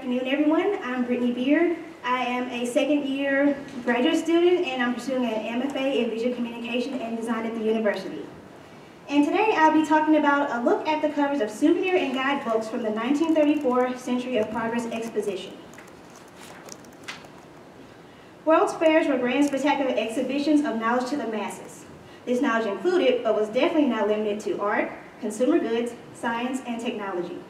afternoon, everyone. I'm Brittney Beard. I am a second-year graduate student, and I'm pursuing an MFA in Visual Communication and Design at the university. And today I'll be talking about a look at the covers of souvenir and guide books from the 1934 Century of Progress Exposition. World's fairs were grand spectacular exhibitions of knowledge to the masses. This knowledge included, but was definitely not limited to, art, consumer goods, science, and technology.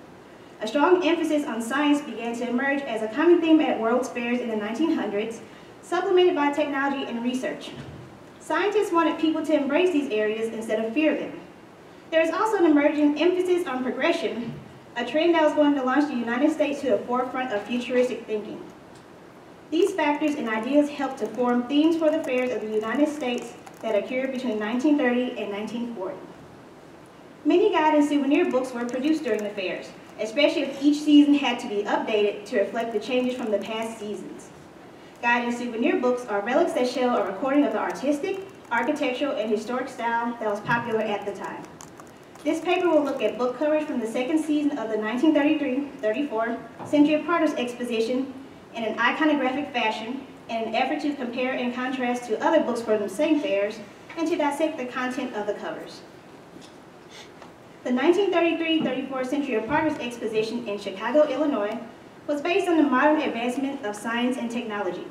A strong emphasis on science began to emerge as a common theme at World's fairs in the 1900s, supplemented by technology and research. Scientists wanted people to embrace these areas instead of fear them. There is also an emerging emphasis on progression, a trend that was going to launch the United States to the forefront of futuristic thinking. These factors and ideas helped to form themes for the fairs of the United States that occurred between 1930 and 1940. Many guide and souvenir books were produced during the fairs, especially if each season had to be updated to reflect the changes from the past seasons. Guide and souvenir books are relics that show a recording of the artistic, architectural, and historic style that was popular at the time. This paper will look at book covers from the second season of the 1933-34 Century of Progress Exposition in an iconographic fashion in an effort to compare and contrast to other books from the same fairs and to dissect the content of the covers. The 1933-34 Century of Progress Exposition in Chicago, Illinois, was based on the modern advancement of science and technology.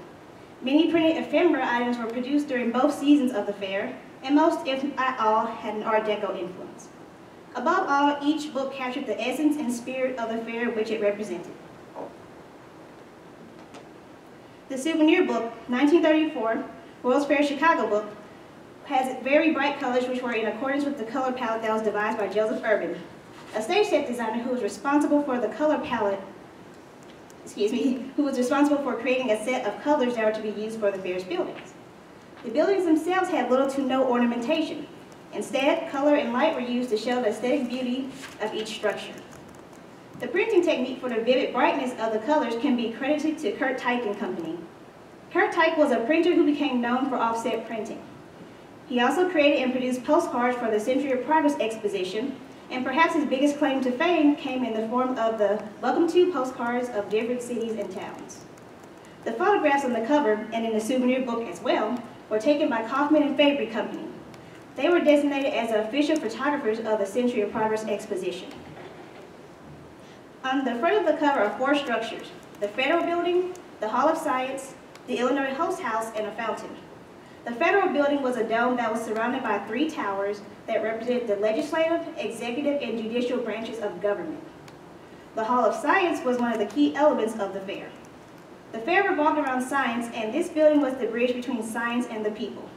Many printed ephemera items were produced during both seasons of the fair, and most, if not all, had an Art Deco influence. Above all, each book captured the essence and spirit of the fair which it represented. The souvenir book, 1934, World's Fair Chicago book, has very bright colors which were in accordance with the color palette that was devised by Joseph Urban, a stage set designer who was responsible for the color palette, who was responsible for creating a set of colors that were to be used for the fair's buildings. The buildings themselves had little to no ornamentation. Instead, color and light were used to show the aesthetic beauty of each structure. The printing technique for the vivid brightness of the colors can be credited to Kurt Tyke and Company. Kurt Tyke was a printer who became known for offset printing. He also created and produced postcards for the Century of Progress Exposition, and perhaps his biggest claim to fame came in the form of the Welcome To postcards of different cities and towns. The photographs on the cover, and in the souvenir book as well, were taken by Kaufman and Fabry Company. They were designated as the official photographers of the Century of Progress Exposition. On the front of the cover are four structures: the Federal Building, the Hall of Science, the Illinois Host House, and a fountain. The Federal Building was a dome that was surrounded by three towers that represented the legislative, executive, and judicial branches of government. The Hall of Science was one of the key elements of the fair. The fair revolved around science, and this building was the bridge between science and the people.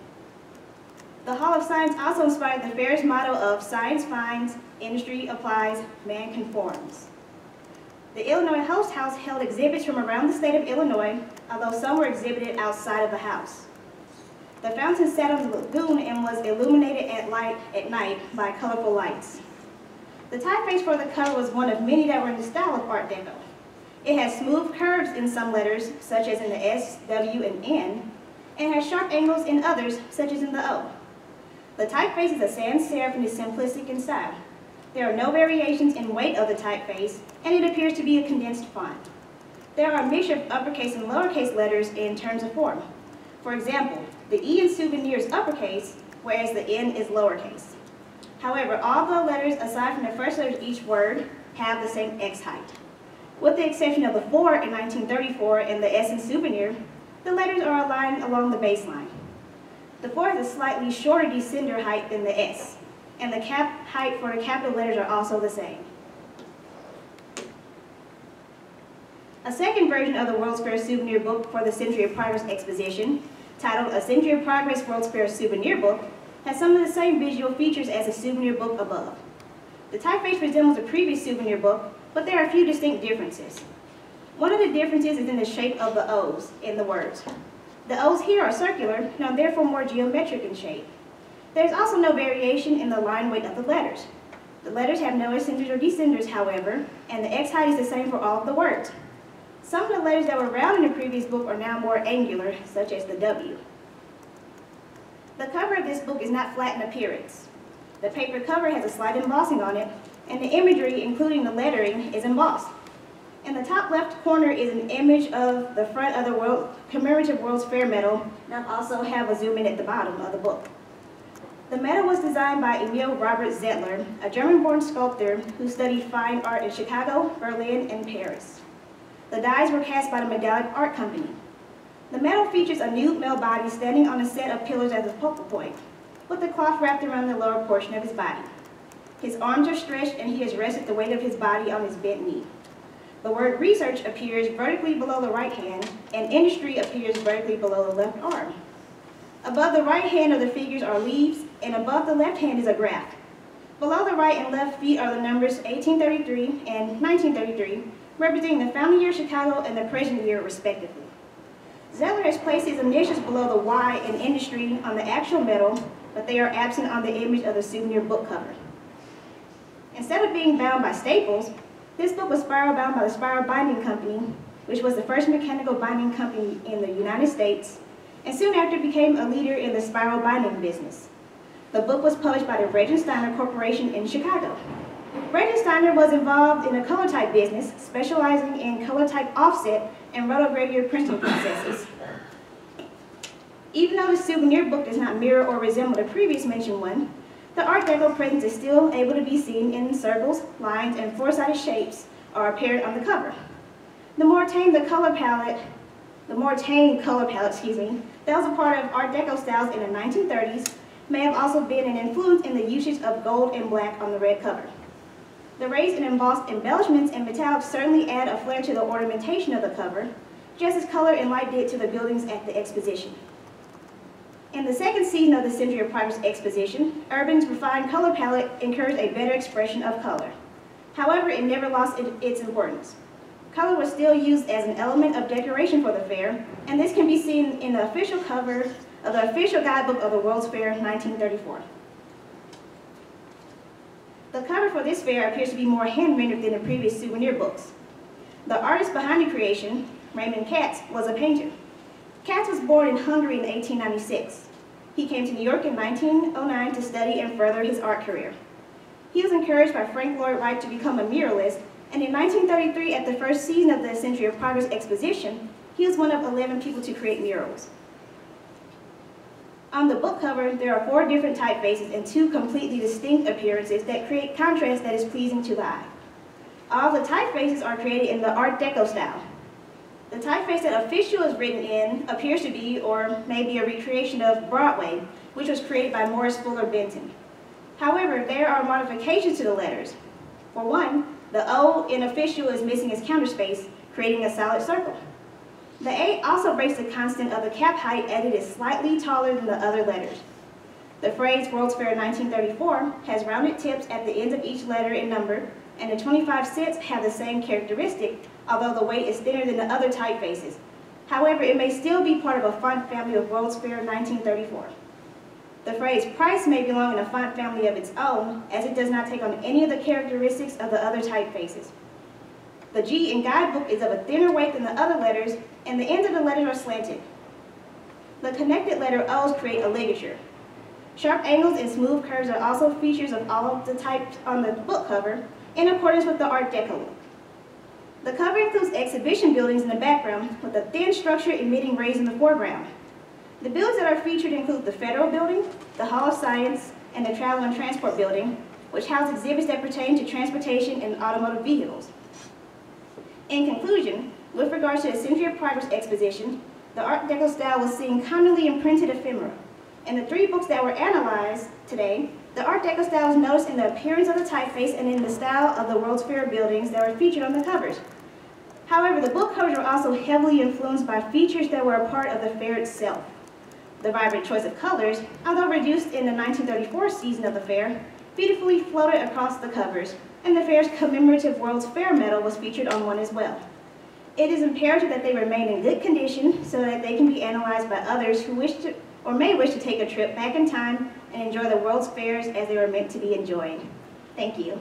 The Hall of Science also inspired the fair's motto of "Science finds, industry applies, man conforms." The Illinois Host House held exhibits from around the state of Illinois, although some were exhibited outside of the house. The fountain sat on the lagoon and was illuminated at night by colorful lights. The typeface for the cover was one of many that were in the style of Art Deco. It has smooth curves in some letters, such as in the S, W, and N, and has sharp angles in others, such as in the O. The typeface is a sans serif and is simplistic in style. There are no variations in weight of the typeface, and it appears to be a condensed font. There are a mixture of uppercase and lowercase letters in terms of form. For example, the E in souvenir is uppercase, whereas the N is lowercase. However, all the letters, aside from the first letter of each word, have the same X height. With the exception of the 4 in 1934 and the S in souvenir, the letters are aligned along the baseline. The 4 has a slightly shorter descender height than the S, and the cap height for the capital letters are also the same. A second version of the World's Fair souvenir book for the Century of Progress Exposition, titled A Century of Progress World's Fair souvenir book, has some of the same visual features as the souvenir book above. The typeface resembles the previous souvenir book, but there are a few distinct differences. One of the differences is in the shape of the O's in the words. The O's here are circular and are therefore more geometric in shape. There is also no variation in the line weight of the letters. The letters have no ascenders or descenders, however, and the X height is the same for all of the words. Some of the letters that were round in the previous book are now more angular, such as the W. The cover of this book is not flat in appearance. The paper cover has a slight embossing on it, and the imagery, including the lettering, is embossed. In the top left corner is an image of the front of the commemorative World's Fair medal, and I also have a zoom in at the bottom of the book. The medal was designed by Emil Robert Zettler, a German-born sculptor who studied fine art in Chicago, Berlin, and Paris. The dies were cast by the Medallic Art Company. The medal features a nude male body standing on a set of pillars as a focal point, with the cloth wrapped around the lower portion of his body. His arms are stretched and he has rested the weight of his body on his bent knee. The word research appears vertically below the right hand, and industry appears vertically below the left arm. Above the right hand of the figures are leaves, and above the left hand is a graph. Below the right and left feet are the numbers 1833 and 1933, representing the founding year of Chicago and the present year, respectively. Zettler has placed his initials below the Y in industry on the actual medal, but they are absent on the image of the souvenir book cover. Instead of being bound by staples, this book was spiral bound by the Spiral Binding Company, which was the first mechanical binding company in the United States, and soon after became a leader in the spiral binding business. The book was published by the Regensteiner Corporation in Chicago. Regensteiner was involved in a color type business, specializing in color type offset and rotogravure printing processes. Even though the souvenir book does not mirror or resemble the previous mentioned one, the Art Deco presence is still able to be seen in circles, lines, and four-sided shapes are apparent on the cover. The more tame color palette, that was a part of Art Deco styles in the 1930s, may have also been an influence in the usage of gold and black on the red cover. The raised and embossed embellishments and metallics certainly add a flair to the ornamentation of the cover, just as color and light did to the buildings at the exposition. In the second season of the Century of Progress Exposition, Urban's refined color palette encouraged a better expression of color. However, it never lost its importance. Color was still used as an element of decoration for the fair, and this can be seen in the official cover of the official guidebook of the World's Fair 1934. The cover for this fair appears to be more hand-rendered than the previous souvenir books. The artist behind the creation, Raymond Katz, was a painter. Katz was born in Hungary in 1896. He came to New York in 1909 to study and further his art career. He was encouraged by Frank Lloyd Wright to become a muralist, and in 1933, at the first season of the Century of Progress Exposition, he was one of 11 people to create murals. On the book cover, there are 4 different typefaces and 2 completely distinct appearances that create contrast that is pleasing to the eye. All the typefaces are created in the Art Deco style. The typeface that official is written in appears to be, or may be, a recreation of Broadway, which was created by Morris Fuller Benton. However, there are modifications to the letters. For one, the O in official is missing its counterspace, creating a solid circle. The A also breaks the constant of the cap height, as it is slightly taller than the other letters. The phrase World's Fair 1934 has rounded tips at the ends of each letter and number, and the 25 cents have the same characteristic, although the weight is thinner than the other typefaces. However, it may still be part of a font family of World's Fair 1934. The phrase price may belong in a font family of its own, as it does not take on any of the characteristics of the other typefaces. The G in guidebook is of a thinner weight than the other letters, and the ends of the letters are slanted. The connected letter O's create a ligature. Sharp angles and smooth curves are also features of all of the types on the book cover, in accordance with the Art Deco look. The cover includes exhibition buildings in the background, with a thin structure emitting rays in the foreground. The buildings that are featured include the Federal Building, the Hall of Science, and the Travel and Transport Building, which house exhibits that pertain to transportation and automotive vehicles. In conclusion, with regards to the Century of Progress Exposition, the Art Deco style was seen commonly in printed ephemera. In the 3 books that were analyzed today, the Art Deco style was noticed in the appearance of the typeface and in the style of the World's Fair buildings that were featured on the covers. However, the book covers were also heavily influenced by features that were a part of the fair itself. The vibrant choice of colors, although reduced in the 1934 season of the fair, beautifully floated across the covers, and the fair's commemorative World's Fair medal was featured on one as well. It is imperative that they remain in good condition so that they can be analyzed by others who wish to or may wish to take a trip back in time and enjoy the World's Fairs as they were meant to be enjoyed. Thank you.